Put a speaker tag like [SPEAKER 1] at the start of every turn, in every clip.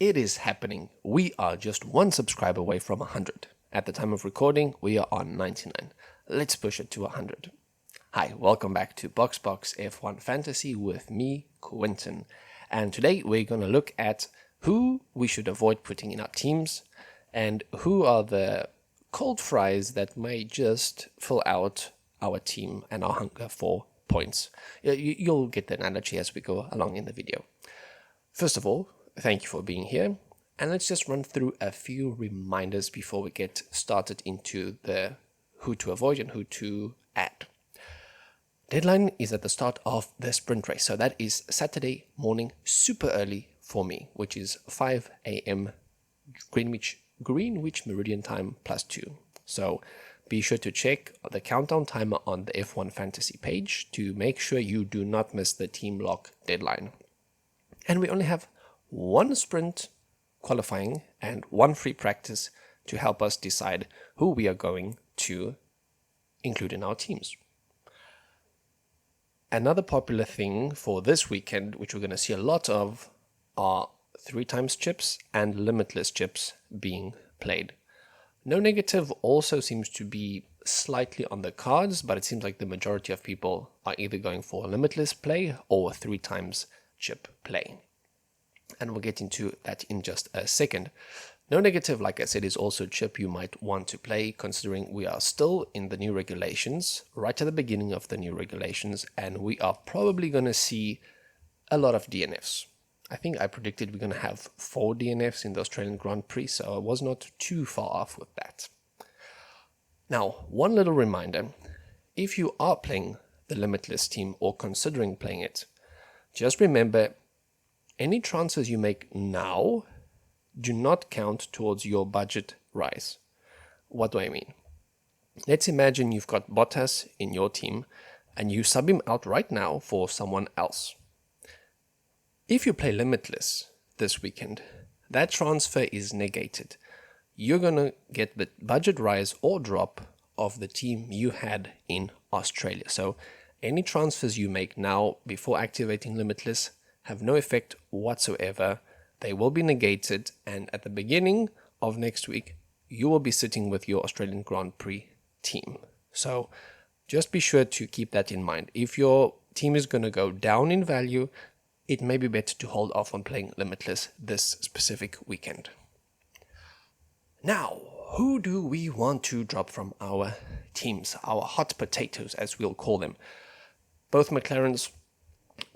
[SPEAKER 1] It is happening. We are just one subscriber away from 100. At the time of recording, we are on 99. Let's push it to 100. Hi, welcome back to BoxBox F1 Fantasy with me, Quentin. And today we're going to look at who we should avoid putting in our teams and who are the cold fries that may just fill out our team and our hunger for points. You'll get the analogy as we go along in the video. First of all, thank you for being here, and let's just run through a few reminders before we get started into the who to avoid and who to add. Deadline is at the start of the sprint race, so that is Saturday morning, super early for me, which is 5 a.m. Greenwich Meridian Time +2. So be sure to check the countdown timer on the F1 Fantasy page to make sure you do not miss the team lock deadline. And we only have one sprint qualifying and one free practice to help us decide who we are going to include in our teams. Another popular thing for this weekend, which we're going to see a lot of, are 3x chips and limitless chips being played. No negative also seems to be slightly on the cards, but it seems like the majority of people are either going for a limitless play or 3x chip play. And we'll get into that in just a second. No negative, like I said, is also chip you might want to play, considering we are still in the new regulations, right at the beginning of the new regulations, and we are probably going to see a lot of DNFs. I think I predicted we're going to have 4 DNFs in the Australian Grand Prix, so I was not too far off with that. Now, one little reminder, if you are playing the limitless team or considering playing it, just remember any transfers you make now do not count towards your budget rise. What do I mean? Let's imagine you've got Bottas in your team and you sub him out right now for someone else. If you play limitless this weekend, that transfer is negated. You're going to get the budget rise or drop of the team you had in Australia. So any transfers you make now before activating limitless have no effect whatsoever. They will be negated, and at the beginning of next week, you will be sitting with your Australian Grand Prix team. So just be sure to keep that in mind. If your team is going to go down in value, it may be better to hold off on playing limitless this specific weekend. Now, who do we want to drop from our teams, our hot potatoes, as we'll call them? Both McLarens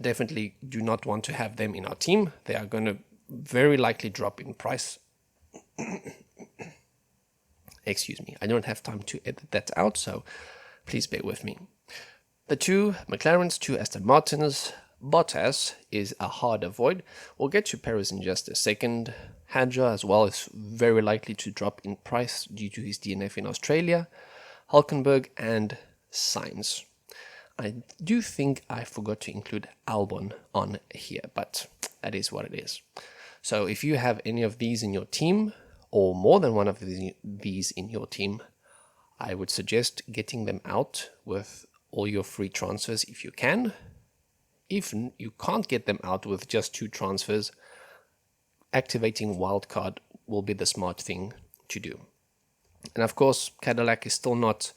[SPEAKER 1] definitely do not want to have them in our team. They are going to very likely drop in price. Excuse me, I don't have time to edit that out, so please bear with me. The 2 McLarens, 2 Aston Martins. Bottas is a hard avoid. We'll get to Perez in just a second. Hadjar as well is very likely to drop in price due to his DNF in Australia. Hulkenberg and Sainz. I do think I forgot to include Albon on here, but that is what it is. So if you have any of these in your team, or more than one of these in your team, I would suggest getting them out with all your free transfers if you can. If you can't get them out with just 2 transfers, activating wildcard will be the smart thing to do. And of course, Cadillac is still not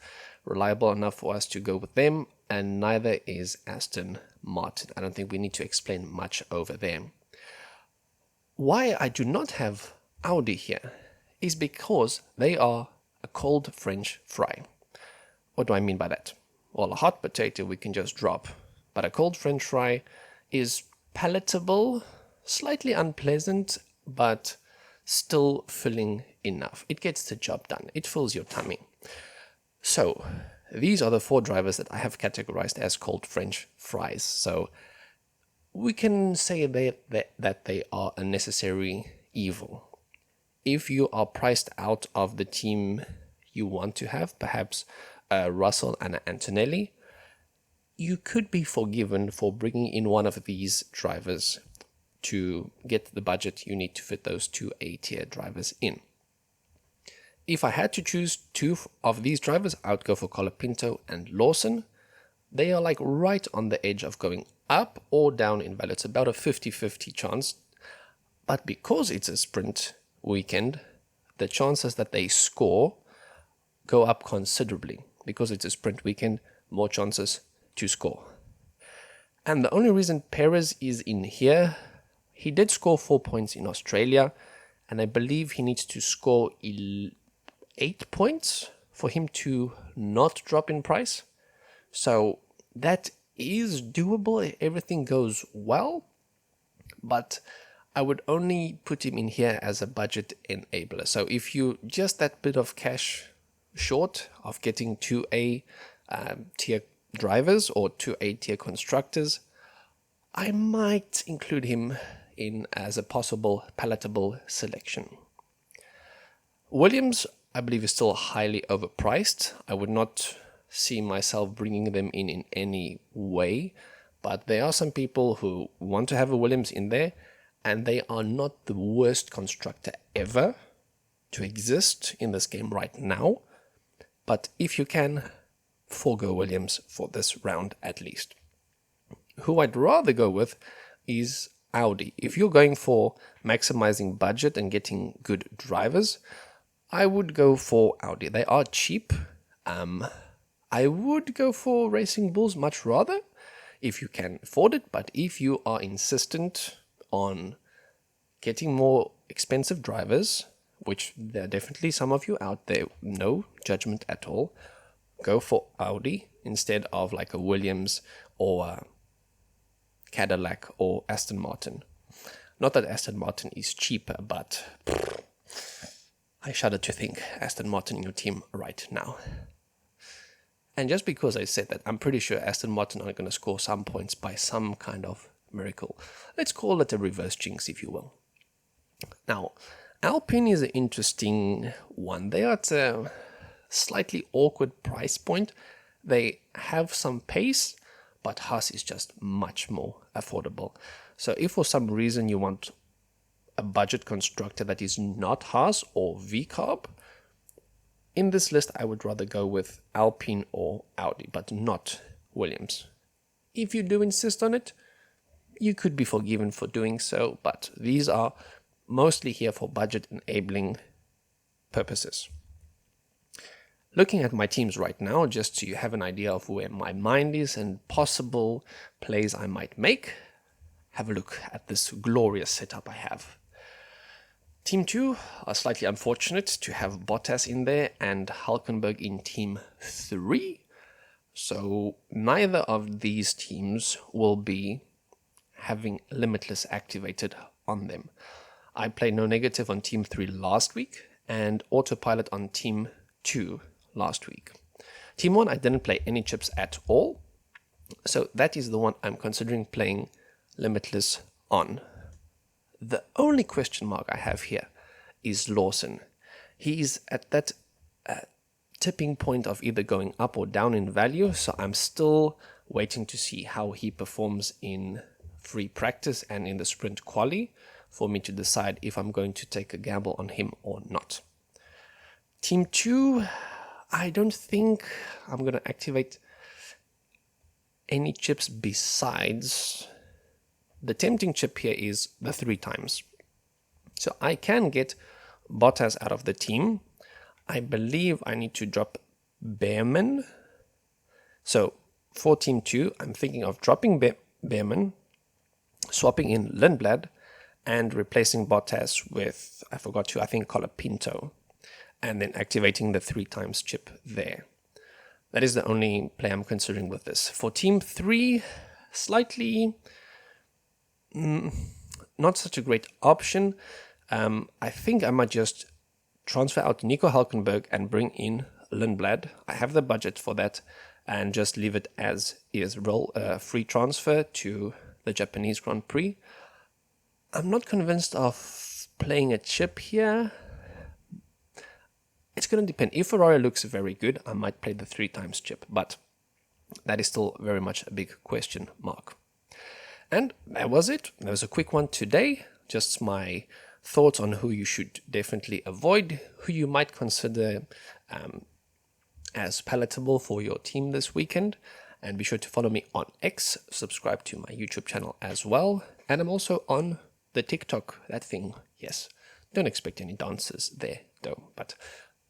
[SPEAKER 1] reliable enough for us to go with them, and neither is Aston Martin. I don't think we need to explain much over there. Why I do not have Audi here is because they are a cold French fry. What do I mean by that? Well, a hot potato we can just drop, but a cold French fry is palatable, slightly unpleasant, but still filling enough. It gets the job done. It fills your tummy. So these are the 4 drivers that I have categorized as cold French fries. So we can say that they are a necessary evil. If you are priced out of the team you want to have, perhaps Russell and Antonelli, you could be forgiven for bringing in one of these drivers to get the budget you need to fit those 2 A-tier drivers in. If I had to choose 2 of these drivers, I would go for Colapinto and Lawson. They are like right on the edge of going up or down in value. It's about a 50-50 chance. But because it's a sprint weekend, the chances that they score go up considerably. Because it's a sprint weekend, more chances to score. And the only reason Perez is in here, he did score 4 points in Australia, and I believe he needs to score 8 points for him to not drop in price. So that is doable if everything goes well, but I would only put him in here as a budget enabler. So if you just that bit of cash short of getting 2A tier drivers or 2A tier constructors, I might include him in as a possible palatable selection. Williams, I believe, is still highly overpriced. I would not see myself bringing them in any way, but there are some people who want to have a Williams in there, and they are not the worst constructor ever to exist in this game right now. But if you can, forego Williams for this round at least. Who I'd rather go with is Audi. If you're going for maximizing budget and getting good drivers, I would go for Audi. They are cheap. I would go for Racing Bulls much rather if you can afford it, but if you are insistent on getting more expensive drivers, which there are definitely some of you out there, no judgment at all, go for Audi instead of like a Williams or a Cadillac or Aston Martin. Not that Aston Martin is cheaper, but I shudder to think Aston Martin in your team right now. And just because I said that, I'm pretty sure Aston Martin are going to score some points by some kind of miracle. Let's call it a reverse jinx, if you will. Now, Alpine is an interesting one. They are at a slightly awkward price point. They have some pace, but Haas is just much more affordable. So if for some reason you want a budget constructor that is not Haas or VCarb, in this list I would rather go with Alpine or Audi, but not Williams. If you do insist on it, you could be forgiven for doing so, but these are mostly here for budget enabling purposes. Looking at my teams right now, just so you have an idea of where my mind is and possible plays I might make, have a look at this glorious setup I have. Team 2 are slightly unfortunate to have Bottas in there and Hulkenberg in Team 3. So neither of these teams will be having Limitless activated on them. I played no negative on Team 3 last week and Autopilot on Team 2 last week. Team 1 I didn't play any chips at all. So that is the one I'm considering playing Limitless on. The only question mark I have here is Lawson. He is at that tipping point of either going up or down in value, so I'm still waiting to see how he performs in free practice and in the sprint quali for me to decide if I'm going to take a gamble on him or not. Team 2, I don't think I'm going to activate any chips besides... The tempting chip here is the 3 times. So I can get Bottas out of the team. I believe I need to drop Behrman. So for Team 2, I'm thinking of dropping Behrman, swapping in Lindblad, and replacing Bottas with, I forgot to, I think Colapinto, and then activating the 3 times chip there. That is the only play I'm considering with this. For Team 3, slightly... not such a great option. I think I might just transfer out Nico Hulkenberg and bring in Lindblad. I have the budget for that and just leave it as is. Roll free transfer to the Japanese Grand Prix. I'm not convinced of playing a chip here. It's going to depend. If Ferrari looks very good, I might play the 3 times chip, but that is still very much a big question mark. And that was it. That was a quick one today. Just my thoughts on who you should definitely avoid, who you might consider as palatable for your team this weekend. And be sure to follow me on X, subscribe to my YouTube channel as well. And I'm also on the TikTok, that thing, yes. Don't expect any dances there, though. But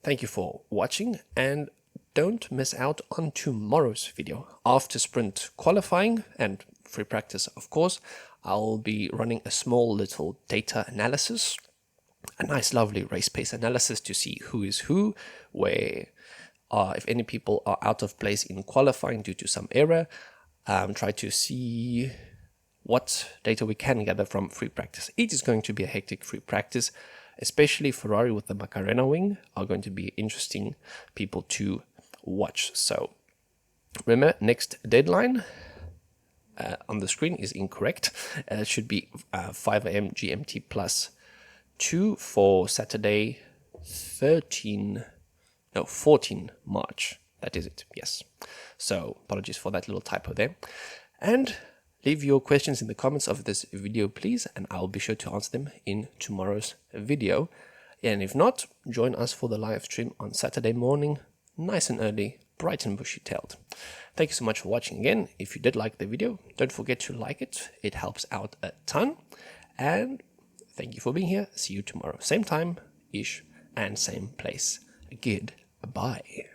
[SPEAKER 1] thank you for watching, and don't miss out on tomorrow's video. After sprint qualifying and free practice, of course, I'll be running a small little data analysis, a nice lovely race pace analysis to see who is who, where if any people are out of place in qualifying due to some error. Try to see what data we can gather from free practice. It is going to be a hectic free practice, especially Ferrari with the Macarena wing are going to be interesting people to watch. So remember, next deadline on the screen is incorrect. It should be 5 a.m. GMT plus 2 for Saturday 14 March. That is it, yes. So apologies for that little typo there. And leave your questions in the comments of this video, please, and I'll be sure to answer them in tomorrow's video. And if not, join us for the live stream on Saturday morning, nice and early, bright and bushy-tailed. Thank you so much for watching again. If you did like the video, don't forget to like it. It helps out a ton. And thank you for being here. See you tomorrow. Same time-ish and same place. Goodbye.